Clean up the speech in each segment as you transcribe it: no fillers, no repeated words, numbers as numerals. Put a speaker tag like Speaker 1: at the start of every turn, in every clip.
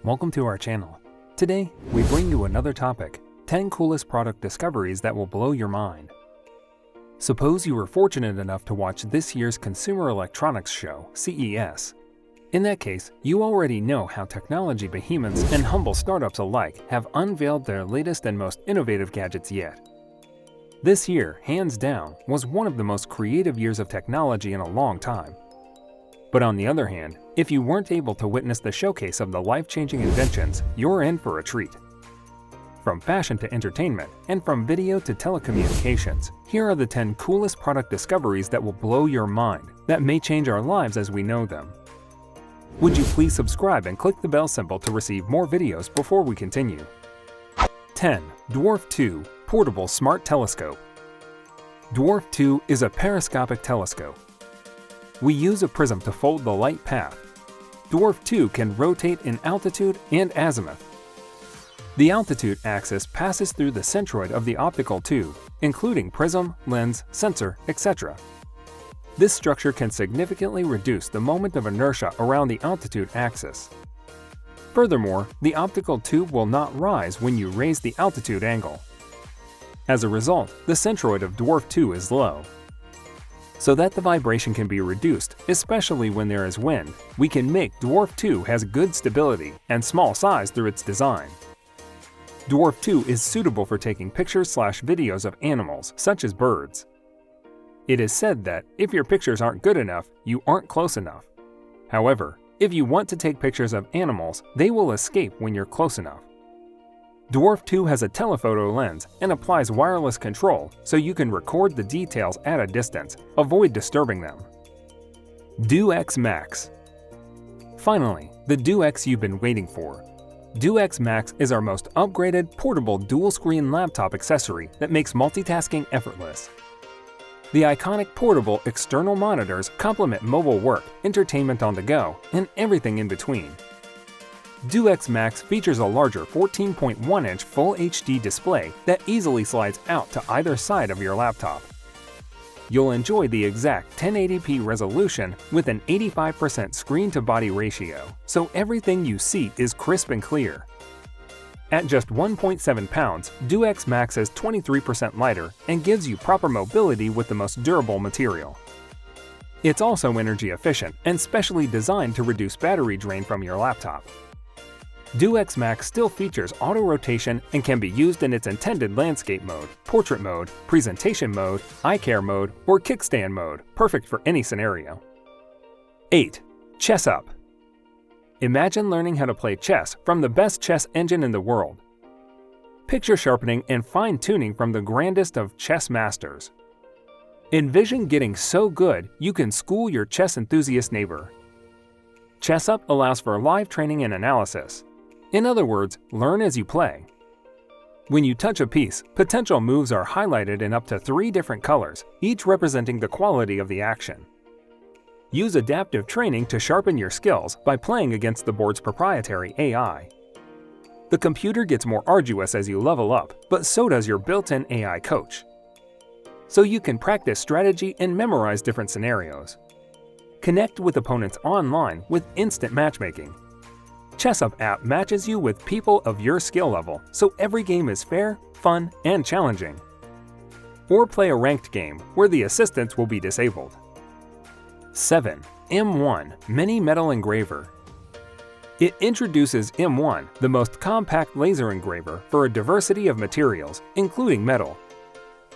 Speaker 1: Welcome to our channel. Today, we bring you another topic, 10 coolest product discoveries that will blow your mind. Suppose you were fortunate enough to watch this year's Consumer Electronics Show, CES. In that case, you already know how technology behemoths and humble startups alike have unveiled their latest and most innovative gadgets yet. This year, hands down, was one of the most creative years of technology in a long time. But on the other hand, if you weren't able to witness the showcase of the life-changing inventions, you're in for a treat. From fashion to entertainment, and from video to telecommunications, here are the 10 coolest product discoveries that will blow your mind, that may change our lives as we know them. Would you please subscribe and click the bell symbol to receive more videos before we continue. 10. Dwarf 2 Portable Smart Telescope. Dwarf 2 is a periscopic telescope. We use a prism to fold the light path. Dwarf 2 can rotate in altitude and azimuth. The altitude axis passes through the centroid of the optical tube, including prism, lens, sensor, etc. This structure can significantly reduce the moment of inertia around the altitude axis. Furthermore, the optical tube will not rise when you raise the altitude angle. As a result, the centroid of Dwarf 2 is low. So that the vibration can be reduced, especially when there is wind, we can make Dwarf 2 has good stability and small size through its design. Dwarf 2 is suitable for taking pictures/videos of animals, such as birds. It is said that if your pictures aren't good enough, you aren't close enough. However, if you want to take pictures of animals, they will escape when you're close enough. Dwarf 2 has a telephoto lens and applies wireless control so you can record the details at a distance, avoid disturbing them. DueX Max. Finally, the DueX you've been waiting for. DueX Max is our most upgraded, portable dual-screen laptop accessory that makes multitasking effortless. The iconic portable external monitors complement mobile work, entertainment on the go, and everything in between. DueX Max features a larger 14.1-inch Full HD display that easily slides out to either side of your laptop. You'll enjoy the exact 1080p resolution with an 85% screen-to-body ratio, so everything you see is crisp and clear. At just 1.7 pounds, DueX Max is 23% lighter and gives you proper mobility with the most durable material. It's also energy efficient and specially designed to reduce battery drain from your laptop. DueX Max still features auto rotation and can be used in its intended landscape mode, portrait mode, presentation mode, eye care mode, or kickstand mode, perfect for any scenario. 8. ChessUp. Imagine learning how to play chess from the best chess engine in the world. Picture sharpening and fine-tuning from the grandest of chess masters. Envision getting so good you can school your chess enthusiast neighbor. ChessUp allows for live training and analysis. In other words, learn as you play. When you touch a piece, potential moves are highlighted in up to 3 different colors, each representing the quality of the action. Use adaptive training to sharpen your skills by playing against the board's proprietary AI. The computer gets more arduous as you level up, but so does your built-in AI coach. So you can practice strategy and memorize different scenarios. Connect with opponents online with instant matchmaking. ChessUp app matches you with people of your skill level, so every game is fair, fun, and challenging. Or play a ranked game where the assistants will be disabled. 7. M1 Mini Metal Engraver. It introduces M1, the most compact laser engraver for a diversity of materials, including metal.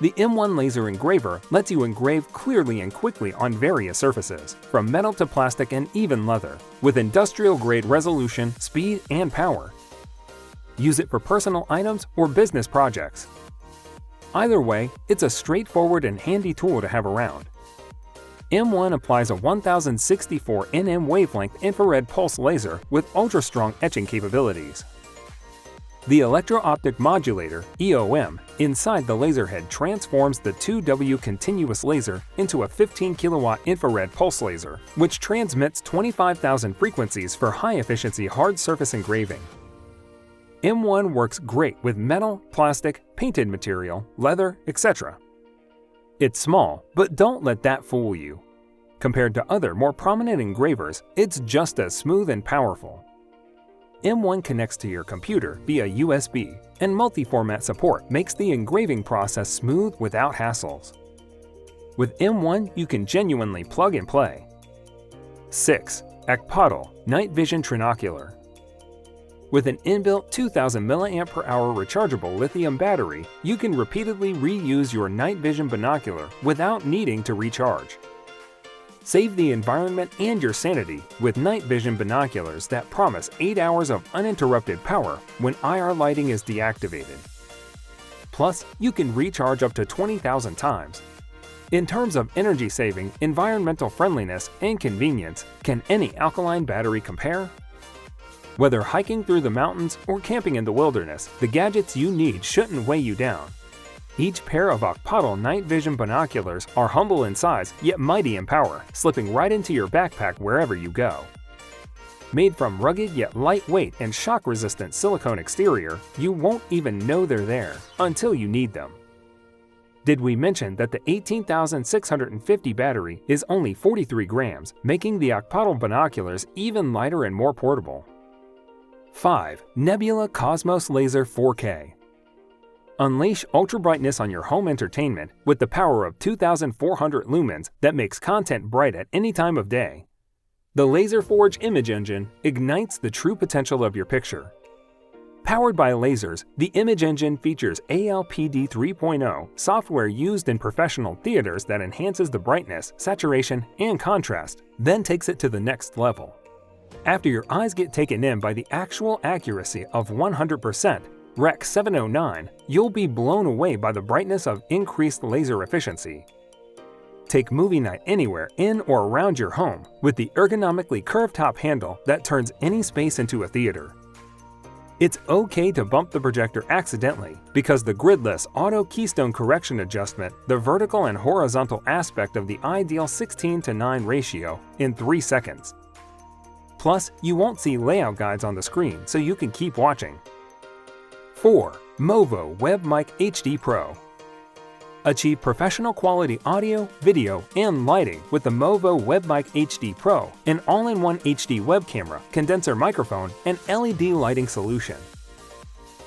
Speaker 1: The M1 laser engraver lets you engrave clearly and quickly on various surfaces, from metal to plastic and even leather, with industrial-grade resolution, speed, and power. Use it for personal items or business projects. Either way, it's a straightforward and handy tool to have around. M1 applies a 1064 nm wavelength infrared pulse laser with ultra-strong etching capabilities. The electro-optic modulator, EOM, inside the laser head transforms the 2W continuous laser into a 15 kW infrared pulse laser, which transmits 25,000 frequencies for high-efficiency hard surface engraving. M1 works great with metal, plastic, painted material, leather, etc. It's small, but don't let that fool you. Compared to other more prominent engravers, it's just as smooth and powerful. M1 connects to your computer via USB, and multi-format support makes the engraving process smooth without hassles. With M1, you can genuinely plug and play. 6. Acpotel Night Vision Trinocular. With an inbuilt 2000 mAh rechargeable lithium battery, you can repeatedly reuse your night vision binocular without needing to recharge. Save the environment and your sanity with night vision binoculars that promise 8 hours of uninterrupted power when IR lighting is deactivated. Plus, you can recharge up to 20,000 times. In terms of energy saving, environmental friendliness, and convenience, can any alkaline battery compare? Whether hiking through the mountains or camping in the wilderness, the gadgets you need shouldn't weigh you down. Each pair of Acpotel night vision binoculars are humble in size yet mighty in power, slipping right into your backpack wherever you go. Made from rugged yet lightweight and shock-resistant silicone exterior, you won't even know they're there until you need them. Did we mention that the 18,650 battery is only 43 grams, making the Acpotel binoculars even lighter and more portable? 5. Nebula Cosmos Laser 4K. Unleash ultra brightness on your home entertainment with the power of 2,400 lumens that makes content bright at any time of day. The LaserForge image engine ignites the true potential of your picture. Powered by lasers, the image engine features ALPD 3.0 software used in professional theaters that enhances the brightness, saturation, and contrast, then takes it to the next level. After your eyes get taken in by the actual accuracy of 100%, Rec 709, you'll be blown away by the brightness of increased laser efficiency. Take movie night anywhere in or around your home with the ergonomically curved top handle that turns any space into a theater. It's okay to bump the projector accidentally because the gridless auto keystone correction adjustment the vertical and horizontal aspect of the ideal 16:9 ratio in 3 seconds. Plus, you won't see layout guides on the screen, so you can keep watching. 4. Movo Web Mic HD Pro. Achieve professional quality audio, video, and lighting with the Movo Web Mic HD Pro, an all-in-one HD web camera, condenser microphone, and LED lighting solution.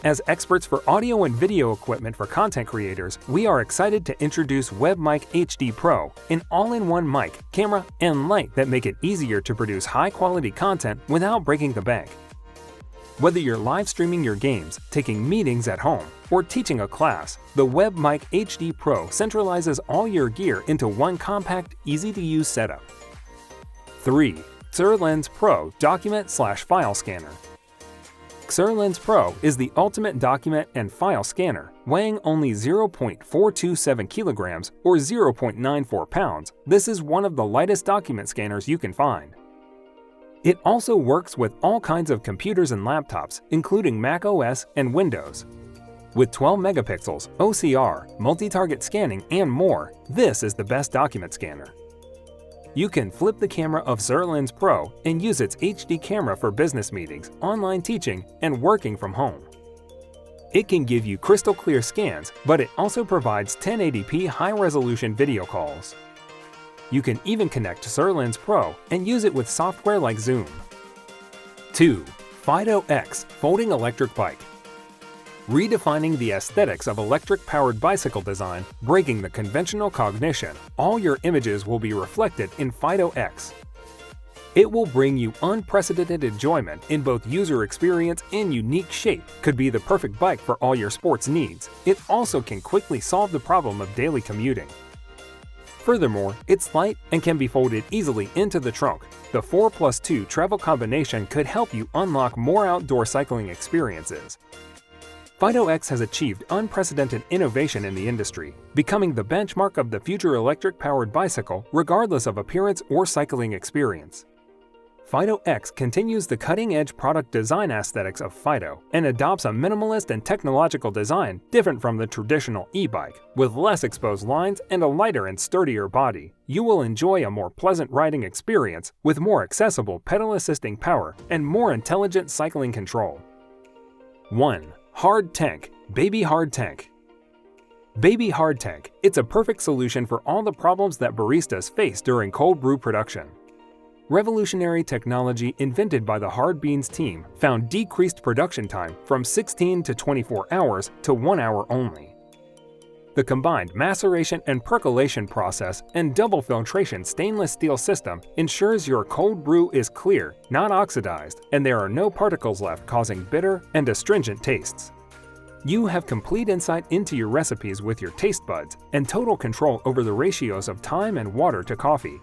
Speaker 1: As experts for audio and video equipment for content creators, we are excited to introduce Web Mic HD Pro, an all-in-one mic, camera, and light that make it easier to produce high-quality content without breaking the bank. Whether you're live streaming your games, taking meetings at home, or teaching a class, the Web Mic HD Pro centralizes all your gear into one compact, easy-to-use setup. 3. Czur Lens Pro Document/File Scanner. Czur Lens Pro is the ultimate document and file scanner, weighing only 0.427 kilograms or 0.94 pounds. This is one of the lightest document scanners you can find. It also works with all kinds of computers and laptops, including Mac OS and Windows. With 12 megapixels, OCR, multi-target scanning, and more, this is the best document scanner. You can flip the camera of Czur Lens Pro and use its HD camera for business meetings, online teaching, and working from home. It can give you crystal clear scans, but it also provides 1080p high-resolution video calls. You can even connect Czur Lens Pro and use it with software like Zoom. 2. Fiido X Folding Electric Bike. Redefining the aesthetics of electric-powered bicycle design, breaking the conventional cognition, all your images will be reflected in Fiido X. It will bring you unprecedented enjoyment in both user experience and unique shape. Could be the perfect bike for all your sports needs. It also can quickly solve the problem of daily commuting. Furthermore, it's light and can be folded easily into the trunk. The 4+2 travel combination could help you unlock more outdoor cycling experiences. Fiido X has achieved unprecedented innovation in the industry, becoming the benchmark of the future electric-powered bicycle regardless of appearance or cycling experience. Fiido X continues the cutting-edge product design aesthetics of Fiido and adopts a minimalist and technological design different from the traditional e-bike. With less exposed lines and a lighter and sturdier body, you will enjoy a more pleasant riding experience with more accessible pedal-assisting power and more intelligent cycling control. 1. Hardtank Baby Hardtank. Baby Hardtank, it's a perfect solution for all the problems that baristas face during cold brew production. Revolutionary technology invented by the Hard Beans team found decreased production time from 16 to 24 hours to 1 hour only. The combined maceration and percolation process and double filtration stainless steel system ensures your cold brew is clear, not oxidized, and there are no particles left causing bitter and astringent tastes. You have complete insight into your recipes with your taste buds and total control over the ratios of time and water to coffee.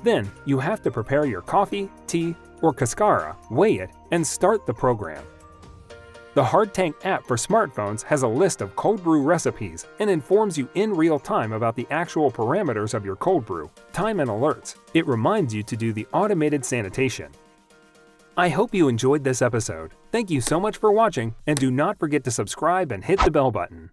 Speaker 1: Then, you have to prepare your coffee, tea, or cascara, weigh it, and start the program. The Hardtank app for smartphones has a list of cold brew recipes and informs you in real time about the actual parameters of your cold brew, time and alerts. It reminds you to do the automated sanitation. I hope you enjoyed this episode. Thank you so much for watching, and do not forget to subscribe and hit the bell button.